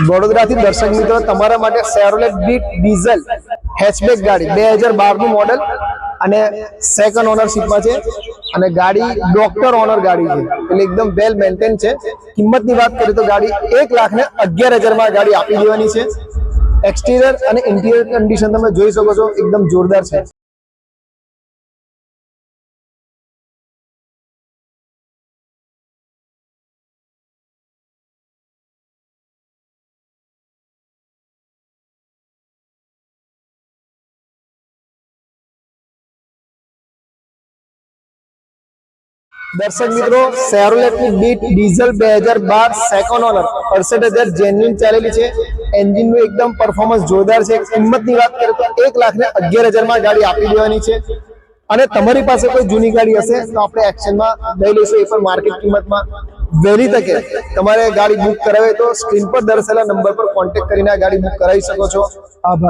વડોદરાથી દર્શક મિત્રો તમારા માટે શેવરોલેટ બીટ ડીઝલ હેચબેક ગાડી 2012 નું મોડેલ અને સેકન્ડ ઓનરશિપમાં છે અને ગાડી ડોક્ટર ઓનર ગાડી છે એટલે એકદમ વેલ મેન્ટેન છે। કિંમતની વાત કરીએ તો ગાડી 1,11,000 માં ગાડી આપી દેવાની છે। એક્સટીરિયર અને ઇન્ટિરિયર કન્ડિશન તમે જોઈ શકો છો એકદમ જોરદાર છે। दर्शक मित्रों शेवरोलेट की Beat diesel 2012 second owner 68,000 genuine चलेली है। एंजिन નું एकदम परफॉर्मन्स जोरदार है। किंमत ની વાત કરીએ તો 1,11,000 માં ગાડી આપી દેવાની છે અને તમારી પાસે કોઈ જૂની ગાડી હશે તો આપણે એક્શન માં લઈ લઈશું એ પણ માર્કેટ કિંમતમાં। વહેલી તકે તમારે ગાડી બુક કરાવે તો સ્ક્રીન પર દર્શાવેલા નંબર પર કોન્ટેક્ટ કરીને ગાડી બુક કરાવી શકો છો। આભાર।